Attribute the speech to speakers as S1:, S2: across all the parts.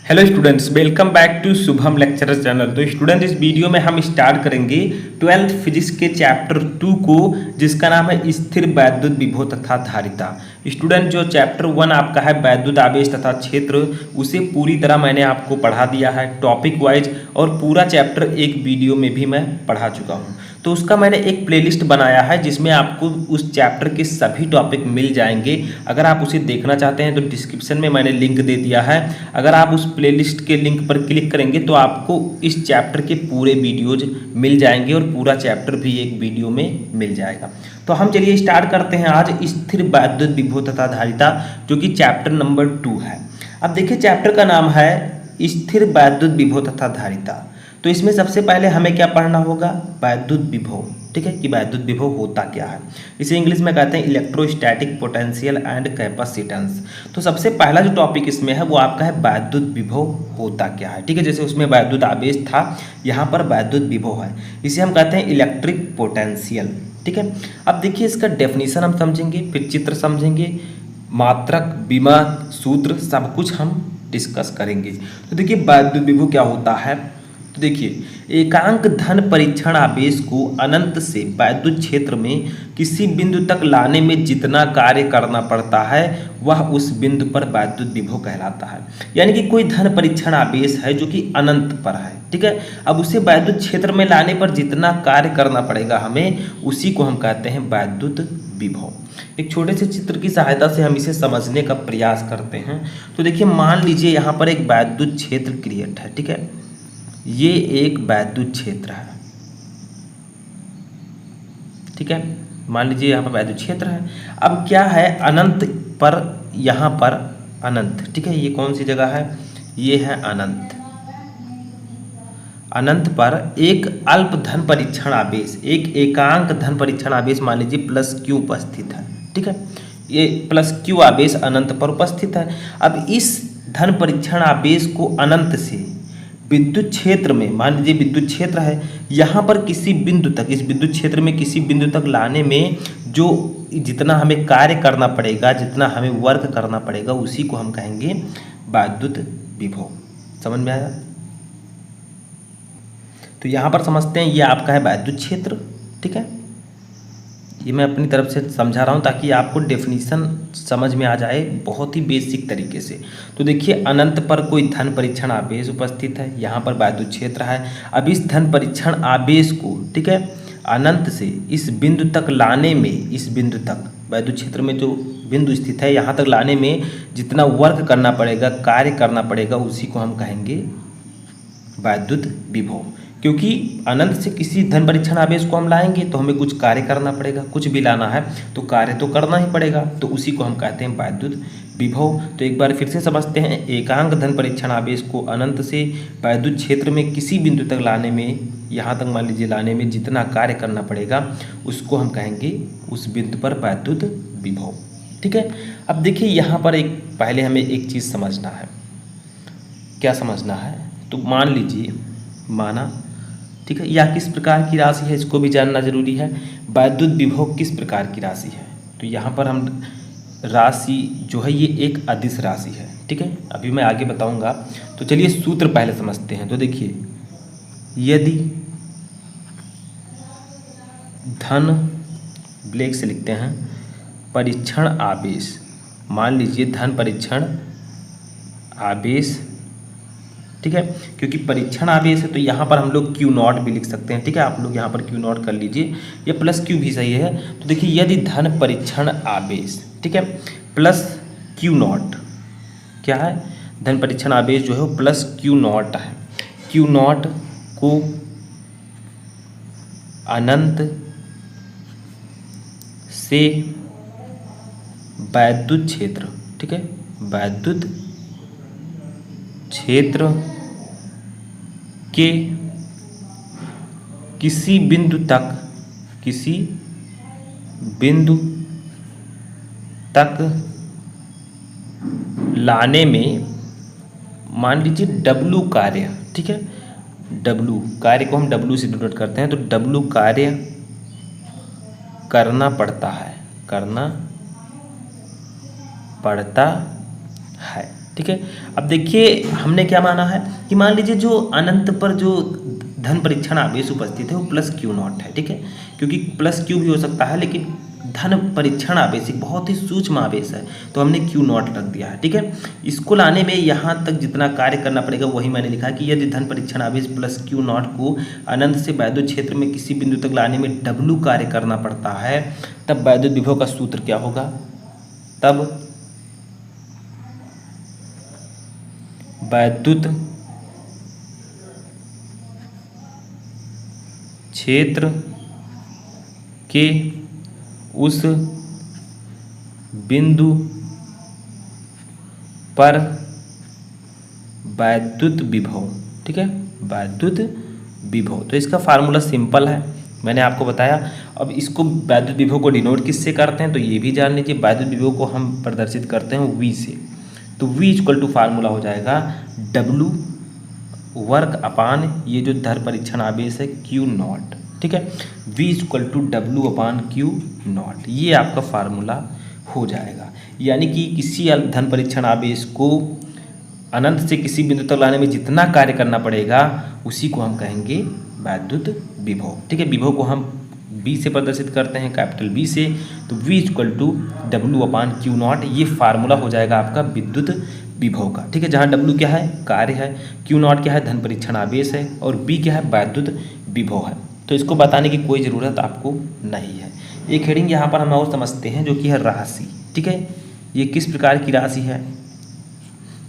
S1: Hello students, welcome back to Shubham lecturer channel. तो student, इस वीडियो में हम स्टार्ट करेंगे 12th फिजिक्स के चैप्टर 2 को, जिसका नाम है स्थिर वैद्युत विभव तथा धारिता। स्टूडेंट, जो चैप्टर 1 आपका है वैद्युत आवेश तथा क्षेत्र, उसे पूरी तरह मैंने आपको पढ़ा दिया है टॉपिक वाइज, और पूरा चैप्टर एक वीडियो में भी मैं पढ़ा चुका हूँ। तो उसका मैंने एक प्लेलिस्ट बनाया है जिसमें आपको उस चैप्टर के सभी टॉपिक मिल जाएंगे। अगर आप उसे देखना चाहते हैं तो डिस्क्रिप्शन में मैंने लिंक दे दिया है। अगर आप उस प्लेलिस्ट के लिंक पर क्लिक करेंगे तो आपको इस चैप्टर के पूरे वीडियोज मिल जाएंगे और पूरा चैप्टर भी एक वीडियो में मिल जाएगा। तो हम चलिए स्टार्ट करते हैं आज स्थिर वैद्युत विभव तथा धारिता, जो कि चैप्टर नंबर 2 है। अब देखिए, चैप्टर का नाम है स्थिर वैद्युत विभव तथा धारिता। तो इसमें सबसे पहले हमें क्या पढ़ना होगा? वैद्युत विभव। ठीक है, कि वैद्युत विभव होता क्या है। इसे इंग्लिश में कहते हैं इलेक्ट्रोस्टैटिक पोटेंशियल एंड कैपेसिटेंस। तो सबसे पहला जो टॉपिक इसमें है वो आपका है वैद्युत विभव होता क्या है। ठीक है, जैसे उसमें वैद्युत आवेश था, यहाँ पर वैद्युत विभव है। इसे हम कहते हैं इलेक्ट्रिक पोटेंशियल। ठीक है, अब देखिए इसका डेफिनेशन हम समझेंगे, फिर चित्र समझेंगे, मात्रक, विमा, सूत्र, सब कुछ हम डिस्कस करेंगे। तो देखिए वैद्युत विभव क्या होता है। तो देखिए, एकांक धन परीक्षण आवेश को अनंत से वैद्युत क्षेत्र में किसी बिंदु तक लाने में जितना कार्य करना पड़ता है वह उस बिंदु पर वैद्युत विभव कहलाता है। यानी कि कोई धन परीक्षण आवेश है जो कि अनंत पर है। ठीक है, अब उसे वैद्युत क्षेत्र में लाने पर जितना कार्य करना पड़ेगा हमें, उसी को हम कहते हैं वैद्युत विभव। एक छोटे से चित्र की सहायता से हम इसे समझने का प्रयास करते हैं। तो देखिए, मान लीजिए यहाँ पर एक वैद्युत क्षेत्र क्रिएट है। ठीक है, ये एक वैद्युत क्षेत्र है। ठीक है, मान लीजिए यहाँ पर वैद्युत क्षेत्र है। अब क्या है, अनंत पर, यहाँ पर अनंत। ठीक है, ये कौन सी जगह है? ये है अनंत। अनंत पर एक अल्प धन परीक्षण आवेश, एक एकांक धन परीक्षण आवेश मान लीजिए +q उपस्थित है। ठीक है, ये +q आवेश अनंत पर उपस्थित है। अब इस धन परीक्षण आवेश को अनंत से विद्युत क्षेत्र में, मान लीजिए विद्युत क्षेत्र है, यहाँ पर किसी बिंदु तक, इस विद्युत क्षेत्र में किसी बिंदु तक लाने में जो जितना हमें कार्य करना पड़ेगा, जितना हमें वर्क करना पड़ेगा, उसी को हम कहेंगे वैद्युत विभव। समझ में आया? तो यहाँ पर समझते हैं, ये आपका है वैद्युत क्षेत्र। ठीक है, ये मैं अपनी तरफ से समझा रहा हूँ ताकि आपको डेफिनेशन समझ में आ जाए बहुत ही बेसिक तरीके से। तो देखिए, अनंत पर कोई धन परीक्षण आवेश उपस्थित है, यहाँ पर वैद्युत क्षेत्र है। अब इस धन परीक्षण आवेश को, ठीक है, अनंत से इस बिंदु तक लाने में, इस बिंदु तक वैद्युत क्षेत्र में जो बिंदु स्थित है, यहाँ तक लाने में जितना वर्क करना पड़ेगा, कार्य करना पड़ेगा, उसी को हम कहेंगे वैद्युत विभव। क्योंकि अनंत से किसी धन परीक्षण आवेश को हम लाएंगे तो हमें कुछ कार्य करना पड़ेगा, कुछ भी लाना है तो कार्य तो करना ही पड़ेगा, तो उसी को हम कहते हैं वैद्युत विभव। तो एक बार फिर से समझते हैं, एकांक धन परीक्षण आवेश को अनंत से वैद्युत क्षेत्र में किसी बिंदु तक लाने में, यहाँ तक मान लीजिए लाने में जितना कार्य करना पड़ेगा, उसको हम कहेंगे उस बिंदु पर वैद्युत विभव। ठीक है, अब देखिए यहाँ पर एक पहले हमें एक चीज़ समझना है। क्या समझना है? तो मान लीजिए, माना, ठीक है, या किस प्रकार की राशि है इसको भी जानना जरूरी है। वैद्युत विभव किस प्रकार की राशि है? तो यहाँ पर हम राशि जो है ये एक अदिश राशि है। ठीक है, अभी मैं आगे बताऊंगा। तो चलिए सूत्र पहले समझते हैं। तो देखिए, यदि धन, ब्लैक से लिखते हैं, परीक्षण आवेश, मान लीजिए धन परीक्षण आवेश, ठीक है, क्योंकि परीक्षण आवेश है तो यहाँ पर हम लोग Q0 भी लिख सकते हैं। ठीक है, आप लोग यहाँ पर Q0 कर लीजिए, ये +q भी सही है। तो देखिए, यदि धन परीक्षण आवेश, ठीक है, +Q0 क्या है? धन परीक्षण आवेश जो है वो +Q0 है। Q0 को अनंत से वैद्युत क्षेत्र, ठीक है, वैद्युत क्षेत्र के किसी बिंदु तक, किसी बिंदु तक लाने में मान लीजिए W कार्य, ठीक है, W कार्य को हम W से डिनोट करते हैं, तो W कार्य करना पड़ता है, करना पड़ता है। ठीक है। अब देखिए हमने क्या माना है कि मान लीजिए जो अनंत पर जो धन परीक्षण आवेश उपस्थित है वो प्लस क्यू नॉट है, ठीक है, क्योंकि प्लस क्यू भी हो सकता है लेकिन धन परीक्षण आवेश एक बहुत ही सूक्ष्म आवेश है तो हमने क्यू नॉट रख दिया है, ठीक है। इसको लाने में यहाँ तक जितना कार्य करना पड़ेगा वही मैंने लिखा है कि यदि धन परीक्षण आवेश प्लस क्यू नॉट को अनंत से वैद्युत क्षेत्र में किसी बिंदु तक लाने में डब्लू कार्य करना पड़ता है तब वैद्युत विभव का सूत्र क्या होगा, तब वैद्युत क्षेत्र के उस बिंदु पर वैद्युत विभव, ठीक है, वैद्युत विभव। तो इसका फार्मूला सिंपल है, मैंने आपको बताया। अब इसको वैद्युत विभव को डिनोट किससे करते हैं तो ये भी जान लीजिए, वैद्युत विभव को हम प्रदर्शित करते हैं V से। तो V इक्वल टू फार्मूला हो जाएगा W वर्ग अपान ये जो धन परीक्षण आवेश है Q नॉट, ठीक है, V equal to W upon Q nought, ये आपका फार्मूला हो जाएगा। यानी कि किसी धन परीक्षण आवेश को अनंत से किसी बिंदु तक लाने में जितना कार्य करना पड़ेगा उसी को हम कहेंगे वैद्युत विभव, ठीक है। विभव को हम B से प्रदर्शित करते हैं, कैपिटल B से। तो V equal to W upon Q nought, ये फार्मूला हो जाएगा आपका विद्युत विभव का, ठीक है, जहाँ W क्या है, कार्य है, Q नॉट क्या है, धन परीक्षण आवेश है, और B क्या है, वैद्युत विभव है। तो इसको बताने की कोई ज़रूरत आपको नहीं है। एक हेडिंग यहाँ पर हम और समझते हैं जो कि है राशि, ठीक है। ये किस प्रकार की राशि है,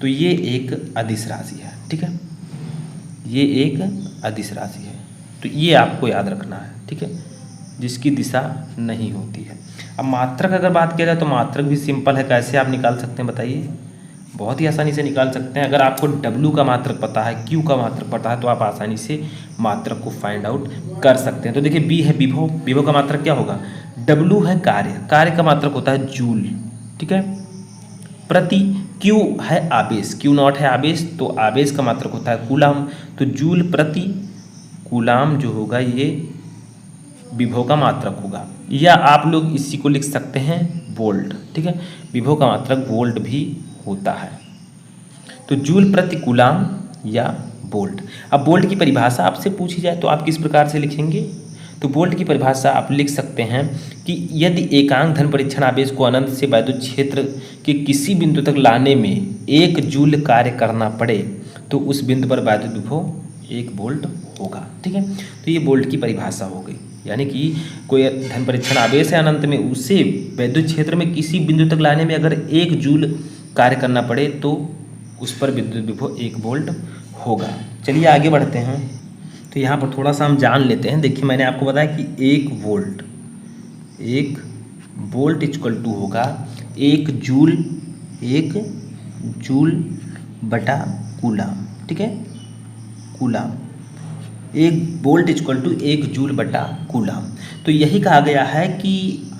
S1: तो ये एक अदिश राशि है, ठीक है, ये एक अदिश राशि है। तो ये आपको याद रखना है, ठीक है, जिसकी दिशा नहीं होती है। अब मात्रक अगर बात किया जाए तो मात्रक भी सिंपल है, कैसे आप निकाल सकते हैं बताइए, बहुत ही आसानी से निकाल सकते हैं। अगर आपको W का मात्रक पता है, Q का मात्रक पता है तो आप आसानी से मात्रक को फाइंड आउट कर सकते हैं। तो देखिए B है विभव, विभव का मात्रक क्या होगा, W है कार्य, कार्य का मात्रक होता है जूल, ठीक है, प्रति Q है आवेश, Q नॉट है आवेश, तो आवेश का मात्रक होता है कूलाम, तो जूल प्रति कूलाम जो होगा ये विभव का मात्रक होगा, या आप लोग इसी को लिख सकते हैं वोल्ट, ठीक है, विभव का मात्रक वोल्ट भी होता है। तो जूल प्रति कूलाम या वोल्ट। अब वोल्ट की परिभाषा आपसे पूछी जाए तो आप किस प्रकार से लिखेंगे, तो वोल्ट की परिभाषा आप लिख सकते हैं कि यदि एकांक धन परीक्षण आवेश को अनंत से वैद्युत क्षेत्र के किसी बिंदु तक लाने में 1 जूल कार्य करना पड़े तो उस बिंदु पर वैद्युत विभव 1 वोल्ट होगा, ठीक है। तो ये वोल्ट की परिभाषा हो गई, यानी कि कोई धन परीक्षण आवेश है अनंत में, उसे वैद्युत क्षेत्र में किसी बिंदु तक लाने में अगर 1 जूल कार्य करना पड़े तो उस पर विद्युत विभव 1 वोल्ट होगा। चलिए आगे बढ़ते हैं। तो यहाँ पर थोड़ा सा हम जान लेते हैं। देखिए मैंने आपको बताया कि 1 वोल्ट इक्वल टू होगा 1 जूल बटा कूलाम, ठीक है, coulomb. 1 volt equal to 1 joule बटा कूलाम। तो यही कहा गया है कि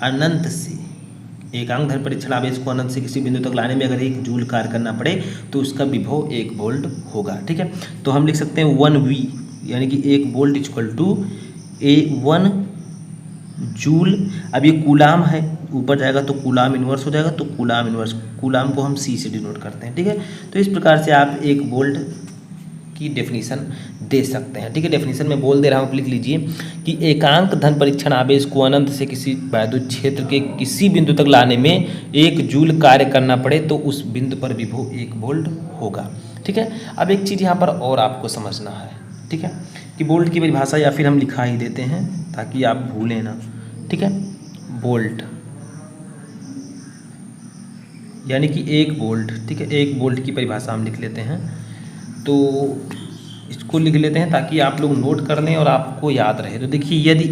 S1: अनंत से एकांक धन परीक्षण आवेश को अनंत से किसी बिंदु तक लाने में अगर 1 जूल कार्य करना पड़े तो उसका विभव 1 वोल्ट होगा, ठीक है। तो हम लिख सकते हैं 1V यानी कि 1 वोल्ट इक्वल टू 1 जूल। अब ये कूलाम है, ऊपर जाएगा तो कूलाम इन्वर्स हो जाएगा, तो कूलाम इन्वर्स, कूलाम को हम C से डिनोट करते हैं, ठीक है। तो इस प्रकार से आप 1 वोल्ट की डेफिनेशन दे सकते हैं, ठीक है। डेफिनेशन में बोल दे रहा हूँ, लिख लीजिए कि एकांक धन परीक्षण आवेश को अनंत से किसी वैद्युत क्षेत्र के किसी बिंदु तक लाने में 1 जूल कार्य करना पड़े तो उस बिंदु पर विभव 1 वोल्ट होगा, ठीक है। अब एक चीज़ यहाँ पर और आपको समझना है, ठीक है, कि वोल्ट की परिभाषा या फिर हम लिखा ही देते हैं ताकि आप भूलें ना, ठीक है। वोल्ट यानी कि 1 वोल्ट, ठीक है, 1 वोल्ट की परिभाषा हम लिख लेते हैं। तो इसको लिख लेते हैं ताकि आप लोग नोट कर लें और आपको याद रहे। तो देखिए यदि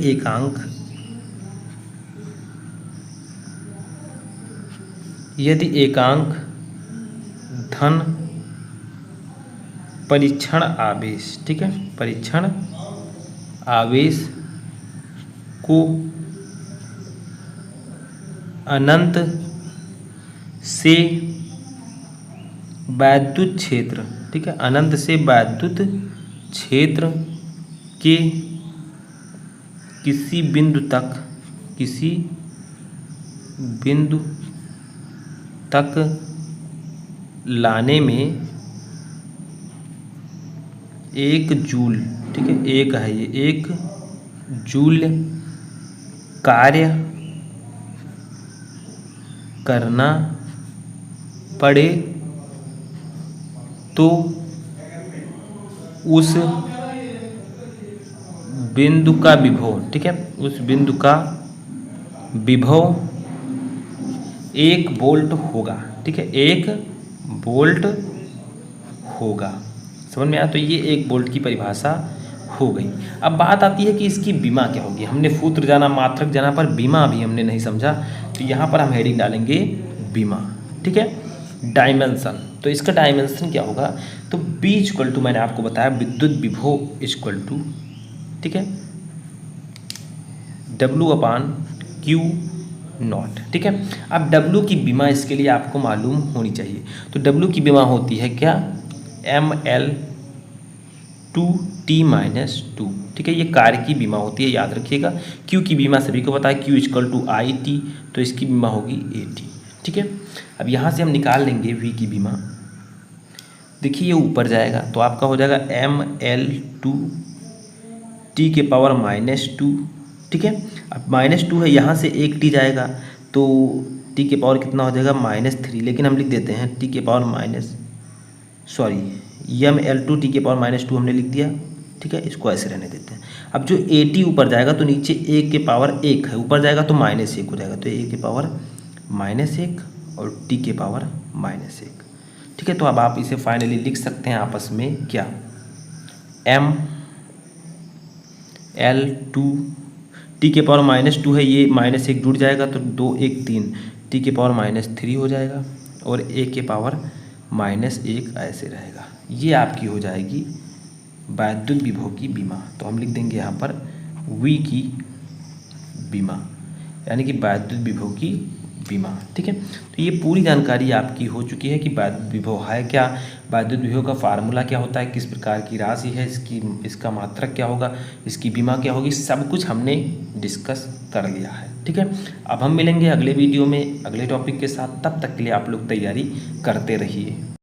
S1: एकांक धन परीक्षण आवेश, ठीक है, परीक्षण आवेश को अनंत से वैद्युत क्षेत्र, ठीक है, अनंत से वैद्युत क्षेत्र के किसी बिंदु तक लाने में 1 जूल, ठीक है, एक है ये, 1 जूल कार्य करना पड़े तो उस बिंदु का विभव, ठीक है, उस बिंदु का विभव 1 वोल्ट होगा, ठीक है, 1 वोल्ट होगा। समझ में आया? तो ये 1 वोल्ट की परिभाषा हो गई। अब बात आती है कि इसकी बीमा क्या होगी। हमने सूत्र जाना, मात्रक जाना, पर बीमा अभी हमने नहीं समझा, तो यहाँ पर हम हेडिंग डालेंगे बीमा, ठीक है। डायमेंशन, तो इसका डायमेंशन क्या होगा, तो B इक्वल टू, मैंने आपको बताया विद्युत विभव इक्वल टू, ठीक है, W/Q नॉट, ठीक है। अब W की बीमा इसके लिए आपको मालूम होनी चाहिए। तो W की बीमा होती है क्या, mL/2T-2, ठीक है, ये कार्य की बीमा होती है, याद रखिएगा। Q की बीमा सभी को पता है, Q इक्वल टू IT, तो इसकी बीमा होगी AT, ठीक है। अब यहाँ से हम निकाल लेंगे V की बीमा। देखिए ये ऊपर जाएगा तो आपका हो जाएगा mL/2T⁻², ठीक है। अब -2 है, यहाँ से 1 T जाएगा तो T के पावर कितना हो जाएगा, -3, लेकिन हम लिख देते हैं mL/2T⁻² हमने लिख दिया, ठीक है, इसको ऐसे रहने देते हैं। अब जो AT ऊपर जाएगा तो नीचे 1 के पावर 1 है, ऊपर जाएगा तो -1 हो जाएगा, तो 1 के पावर -1 और T के पावर -1, ठीक है। तो अब आप इसे फाइनली लिख सकते हैं आपस में क्या, mL/2T के पावर -2 है, ये -1 जुड़ जाएगा तो 2 1 3, T के पावर -3 हो जाएगा और 1 के पावर -1 ऐसे रहेगा। ये आपकी हो जाएगी वैद्युत विभव की बीमा। तो हम लिख देंगे यहाँ पर V की बीमा, यानी कि वैद्युत विभव की बीमा, ठीक है। तो ये पूरी जानकारी आपकी हो चुकी है कि वैद्युत विभव है क्या, वैद्युत विभव का फार्मूला क्या होता है, किस प्रकार की राशि है, इसका मात्रक क्या होगा, इसकी बीमा क्या होगी, सब कुछ हमने डिस्कस कर लिया है, ठीक है। अब हम मिलेंगे अगले वीडियो में अगले टॉपिक के साथ, तब तक के लिए आप लोग तैयारी करते रहिए।